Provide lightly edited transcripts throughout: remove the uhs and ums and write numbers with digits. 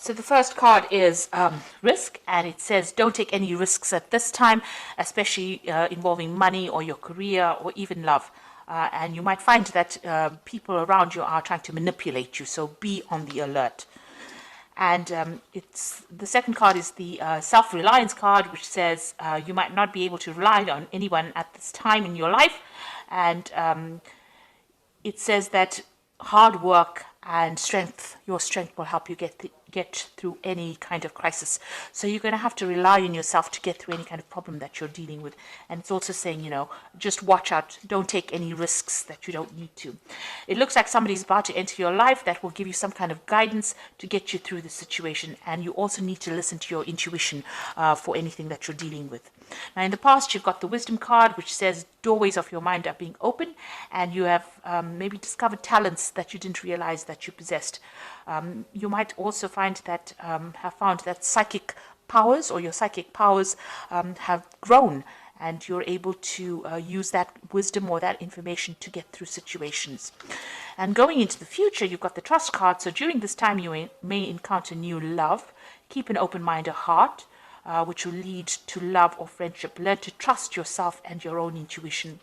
So the first card is risk, and it says don't take any risks at this time, especially involving money or your career or even love. And you might find that people around you are trying to manipulate you, so be on the alert. And it's the second card is the self-reliance card, which says you might not be able to rely on anyone at this time in your life, and it says that hard work and your strength will help you get through any kind of crisis. So you're going to have to rely on yourself to get through any kind of problem that you're dealing with. And it's also saying, just watch out, don't take any risks that you don't need to. It looks like somebody's about to enter your life that will give you some kind of guidance to get you through the situation. And you also need to listen to your intuition for anything that you're dealing with. Now, in the past, you've got the wisdom card, which says doorways of your mind are being open, and you have maybe discovered talents that you didn't realize that you possessed. You might also find that have found that psychic powers or your psychic powers have grown, and you're able to use that wisdom or that information to get through situations. And going into the future, you've got the trust card. So during this time, you may encounter new love. Keep an open mind or heart, which will lead to love or friendship. Learn to trust yourself and your own intuition.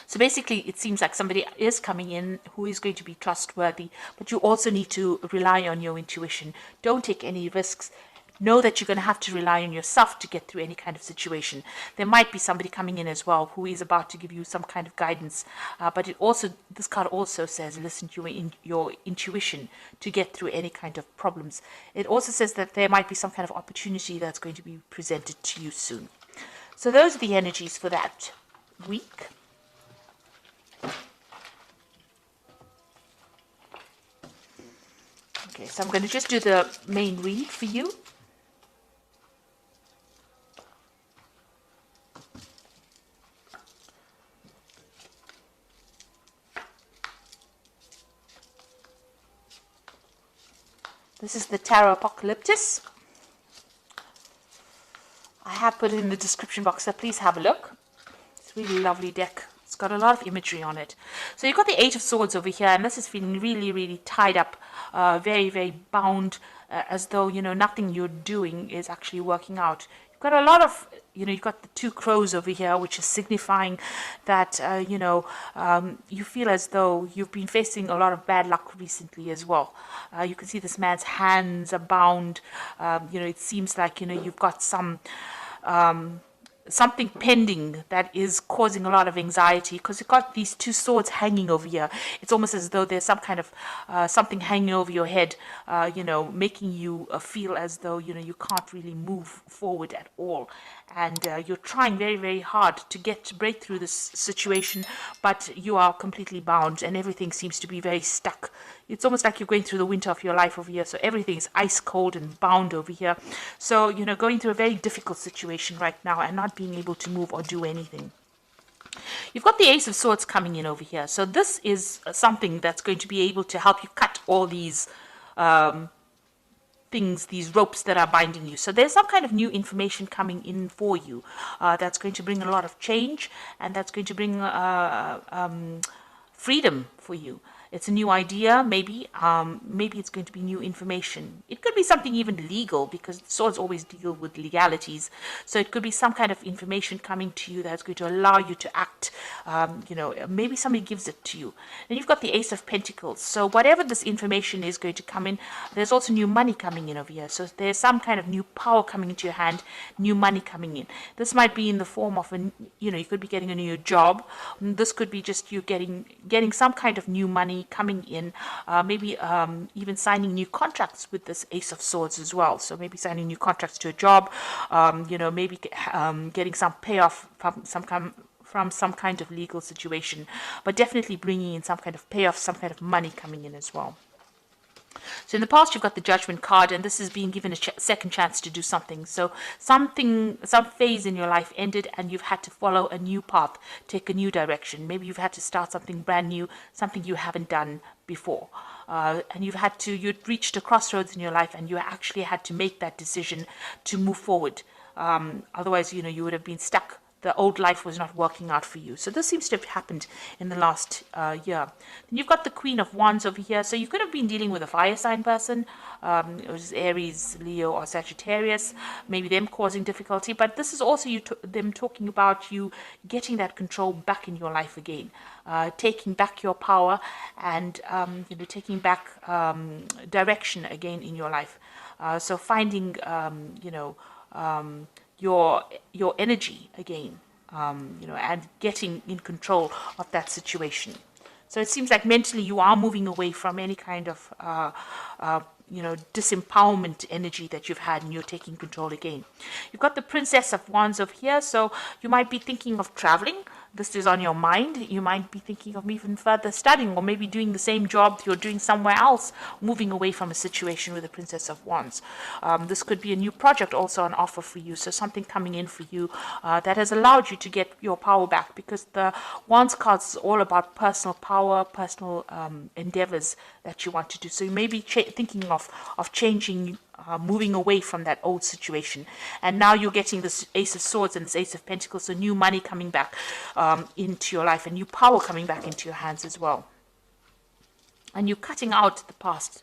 So basically, it seems like somebody is coming in who is going to be trustworthy, but you also need to rely on your intuition. Don't take any risks. Know that you're going to have to rely on yourself to get through any kind of situation. There might be somebody coming in as well who is about to give you some kind of guidance, but this card also says listen to your intuition to get through any kind of problems. It also says that there might be some kind of opportunity that's going to be presented to you soon. So those are the energies for that week. Okay, so I'm going to just do the main read for you. This is the Tarot Apocalyptus. I have put it in the description box, so please have a look. It's a really lovely deck. It's got a lot of imagery on it. So you've got the Eight of Swords over here, and this is feeling really, really tied up, very, very bound, as though, nothing you're doing is actually working out. You've got a lot of, you've got the two crows over here, which is signifying that, you feel as though you've been facing a lot of bad luck recently as well. You can see this man's hands are bound. It seems like, you've got something pending that is causing a lot of anxiety, because you've got these two swords hanging over here. It's almost as though there's some kind of something hanging over your head, making you feel as though you can't really move forward at all, and you're trying very, very hard to break through this situation, but you are completely bound and everything seems to be very stuck. It's almost like you're going through the winter of your life over here. So everything is ice cold and bound over here. So, going through a very difficult situation right now and not being able to move or do anything. You've got the Ace of Swords coming in over here. So this is something that's going to be able to help you cut all these things, these ropes that are binding you. So there's some kind of new information coming in for you that's going to bring a lot of change, and that's going to bring freedom for you. It's a new idea, maybe it's going to be new information. It could be something even legal, because swords always deal with legalities. So it could be some kind of information coming to you that's going to allow you to act. Maybe somebody gives it to you. And you've got the Ace of Pentacles. So whatever this information is going to come in, there's also new money coming in over here. So there's some kind of new power coming into your hand, new money coming in. This might be in the form of you could be getting a new job. This could be just you getting some kind of new money coming in, maybe even signing new contracts with this Ace of Swords as well. So maybe signing new contracts to a job, maybe getting some payoff from some kind of legal situation, but definitely bringing in some kind of payoff, some kind of money coming in as well. So in the past, you've got the Judgment card, and this is being given a second chance to do something. So some phase in your life ended, and you've had to follow a new path, take a new direction. Maybe you've had to start something brand new, something you haven't done before. And you'd reached a crossroads in your life, and you actually had to make that decision to move forward. Otherwise, you would have been stuck the old life was not working out for you. So this seems to have happened in the last year. Then you've got the Queen of Wands over here. So you could have been dealing with a fire sign person, it was Aries, Leo, or Sagittarius, maybe them causing difficulty. But this is also them talking about you getting that control back in your life again, taking back your power, and taking back direction again in your life. So finding your energy again, and getting in control of that situation. So it seems like mentally you are moving away from any kind of disempowerment energy that you've had, and you're taking control again. You've got the Princess of Wands over here, so you might be thinking of traveling. This is on your mind. You might be thinking of even further studying, or maybe doing the same job you're doing somewhere else, moving away from a situation with the Princess of Wands. This could be a new project also on offer for you, so something coming in for you that has allowed you to get your power back, because the Wands cards is all about personal power, personal endeavors that you want to do. So you may be thinking of changing, moving away from that old situation. And now you're getting this Ace of Swords and this Ace of Pentacles, so new money coming back into your life, and new power coming back into your hands as well. And you're cutting out the past.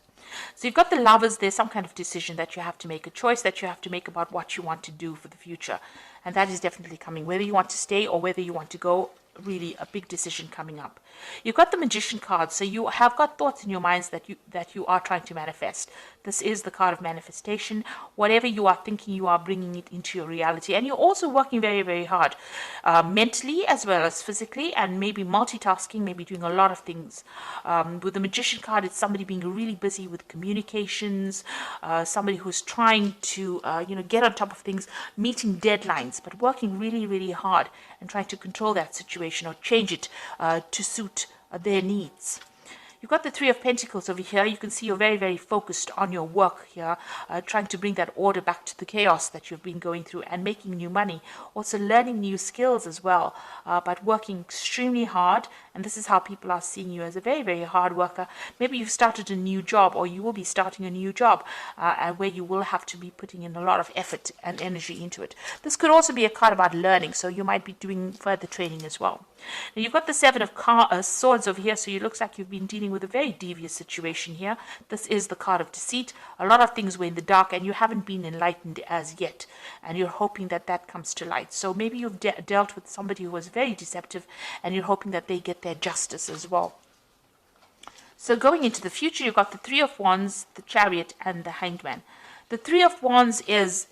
So you've got the Lovers. There's some kind of decision that you have to make, a choice that you have to make about what you want to do for the future. And that is definitely coming, whether you want to stay or whether you want to go. Really a big decision coming up. You've got the Magician card, so you have got thoughts in your minds that you are trying to manifest. This is the card of manifestation. Whatever you are thinking, you are bringing it into your reality, and you're also working very, very hard, mentally as well as physically, and maybe multitasking, maybe doing a lot of things. With the Magician card, it's somebody being really busy with communications, somebody who's trying to get on top of things, meeting deadlines, but working really, really hard and trying to control that situation or change it to suit their needs. You've got the Three of Pentacles over here. You can see you're very, very focused on your work here, trying to bring that order back to the chaos that you've been going through, and making new money. Also learning new skills as well, but working extremely hard. And this is how people are seeing you, as a very, very hard worker. Maybe you've started a new job, or you will be starting a new job, where you will have to be putting in a lot of effort and energy into it. This could also be a card about learning, so you might be doing further training as well. Now you've got the Seven of Swords over here, so it looks like you've been dealing with a very devious situation here. This is the card of deceit. A lot of things were in the dark, and you haven't been enlightened as yet, and you're hoping that that comes to light. So maybe you've dealt with somebody who was very deceptive, and you're hoping that they get their justice as well. So going into the future, you've got the Three of Wands, the Chariot, and the Hanged Man. The Three of Wands is,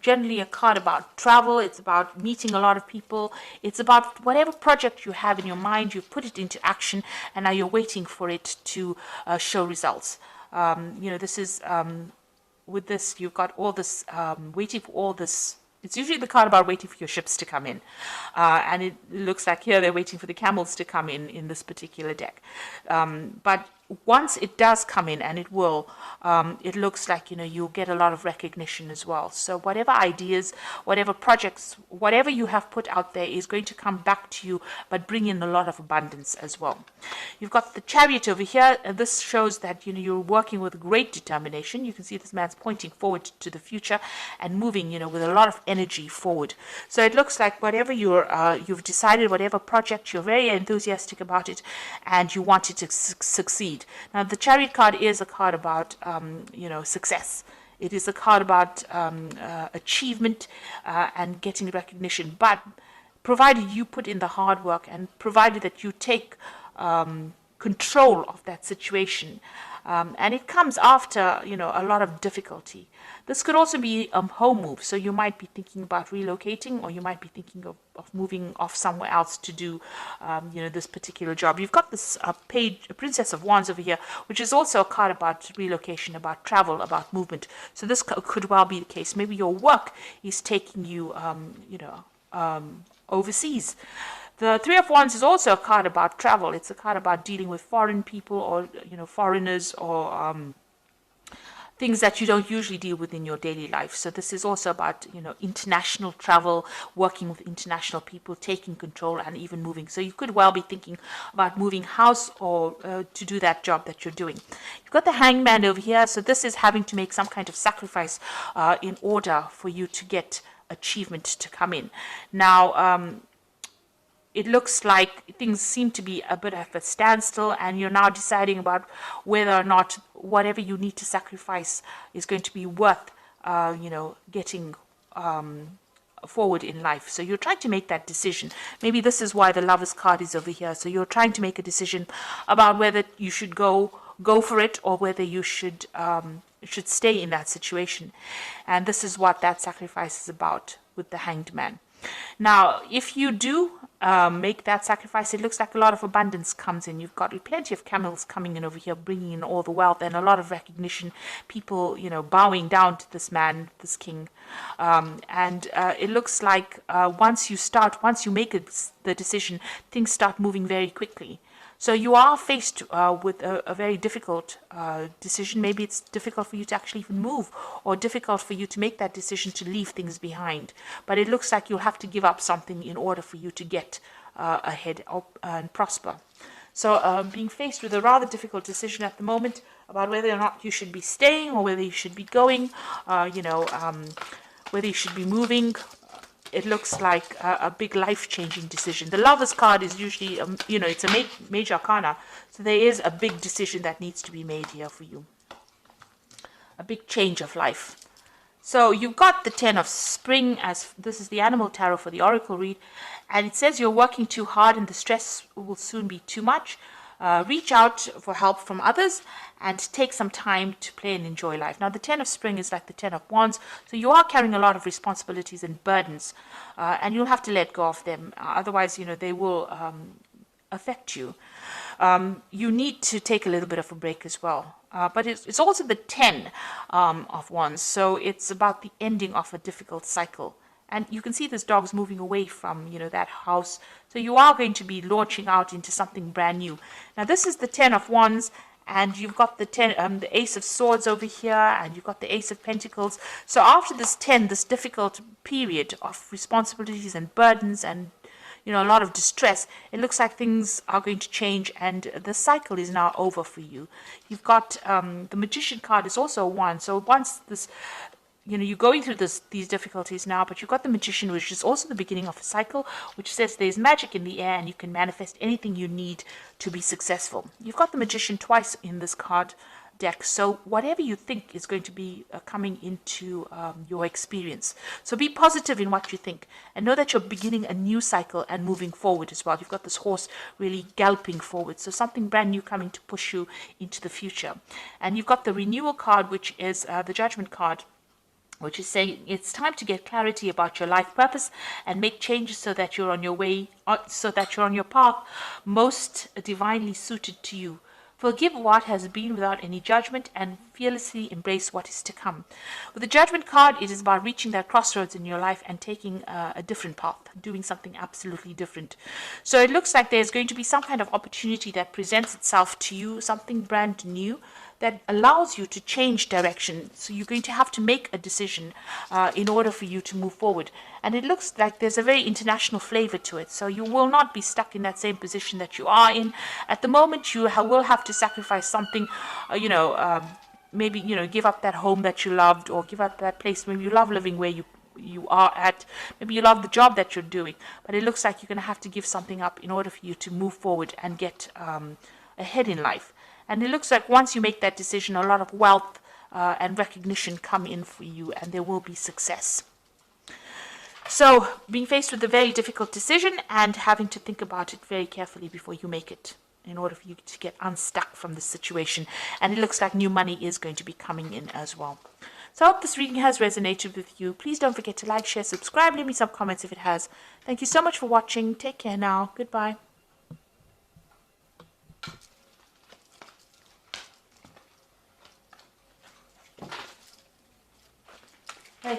generally a card about travel. It's about meeting a lot of people. It's about whatever project you have in your mind, you've put it into action, and now you're waiting for it to show results. This is, with this, you've got all this, waiting for all this. It's usually the card about waiting for your ships to come in. And it looks like here they're waiting for the camels to come in this particular deck. But once it does come in, and it will, it looks like, you'll get a lot of recognition as well. So whatever ideas, whatever projects, whatever you have put out there is going to come back to you, but bring in a lot of abundance as well. You've got the Chariot over here, and this shows that, you're working with great determination. You can see this man's pointing forward to the future and moving, with a lot of energy forward. So it looks like whatever you've decided, whatever project, you're very enthusiastic about it, and you want it to succeed. Now, the Chariot card is a card about, success. It is a card about achievement and getting recognition. But provided you put in the hard work, and provided that you take control of that situation, and it comes after, a lot of difficulty. This could also be a home move. So you might be thinking about relocating, or you might be thinking of moving off somewhere else to do, this particular job. You've got this Princess of Wands over here, which is also a card about relocation, about travel, about movement. So this could well be the case. Maybe your work is taking you, overseas. The Three of Wands is also a card about travel. It's a card about dealing with foreign people, or, foreigners, or things that you don't usually deal with in your daily life. So this is also about, international travel, working with international people, taking control, and even moving. So you could well be thinking about moving house, or to do that job that you're doing. You've got the Hanged Man over here. So this is having to make some kind of sacrifice in order for you to get achievement to come in. Now, it looks like things seem to be a bit of a standstill, and you're now deciding about whether or not whatever you need to sacrifice is going to be worth, getting forward in life. So you're trying to make that decision. Maybe this is why the Lovers card is over here. So you're trying to make a decision about whether you should go for it, or whether you should stay in that situation. And this is what that sacrifice is about with the Hanged Man. Now, if you do make that sacrifice, it looks like a lot of abundance comes in. You've got plenty of camels coming in over here, bringing in all the wealth and a lot of recognition. People, bowing down to this man, this king. And it looks like once you make the decision, things start moving very quickly. So you are faced with a very difficult decision. Maybe it's difficult for you to actually even move, or difficult for you to make that decision to leave things behind. But it looks like you'll have to give up something in order for you to get ahead and prosper. So being faced with a rather difficult decision at the moment about whether or not you should be staying, or whether you should be going, whether you should be moving. It looks like a big life-changing decision. The Lovers card is usually, it's a major arcana. So there is a big decision that needs to be made here for you. A big change of life. So you've got the 10 of Spring, as this is the Animal Tarot for the Oracle read. And it says you're working too hard and the stress will soon be too much. Reach out for help from others and take some time to play and enjoy life. Now, the 10 of Spring is like the 10 of Wands, so you are carrying a lot of responsibilities and burdens, and you'll have to let go of them. Otherwise, they will affect you. You need to take a little bit of a break as well. But it's also the 10 of Wands, so it's about the ending of a difficult cycle. And you can see this dog's moving away from, that house. So you are going to be launching out into something brand new. Now, this is the 10 of Wands, and you've got the Ace of Swords over here, and you've got the Ace of Pentacles. So after this 10, this difficult period of responsibilities and burdens and, a lot of distress, it looks like things are going to change, and the cycle is now over for you. You've got the Magician card is also a 1. So once this... you're going through these difficulties now, but you've got the Magician, which is also the beginning of a cycle, which says there's magic in the air and you can manifest anything you need to be successful. You've got the Magician twice in this card deck, so whatever you think is going to be coming into your experience. So be positive in what you think, and know that you're beginning a new cycle and moving forward as well. You've got this horse really galloping forward, so something brand new coming to push you into the future. And you've got the Renewal card, which is the Judgment card, which is saying it's time to get clarity about your life purpose and make changes so that you're on your way, so that you're on your path most divinely suited to you. Forgive what has been without any judgment and fearlessly embrace what is to come. With the Judgment card, it is about reaching that crossroads in your life and taking a different path, doing something absolutely different. So it looks like there's going to be some kind of opportunity that presents itself to you, something brand new that allows you to change direction. So you're going to have to make a decision in order for you to move forward. And it looks like there's a very international flavor to it. So you will not be stuck in that same position that you are in. At the moment, you will have to sacrifice something, maybe, give up that home that you loved, or give up that place. Maybe you love living where you are at. Maybe you love the job that you're doing. But it looks like you're going to have to give something up in order for you to move forward and get ahead in life. And it looks like once you make that decision, a lot of wealth and recognition come in for you, and there will be success. So being faced with a very difficult decision and having to think about it very carefully before you make it, in order for you to get unstuck from this situation. And it looks like new money is going to be coming in as well. So I hope this reading has resonated with you. Please don't forget to like, share, subscribe, leave me some comments if it has. Thank you so much for watching. Take care now. Goodbye. Hey.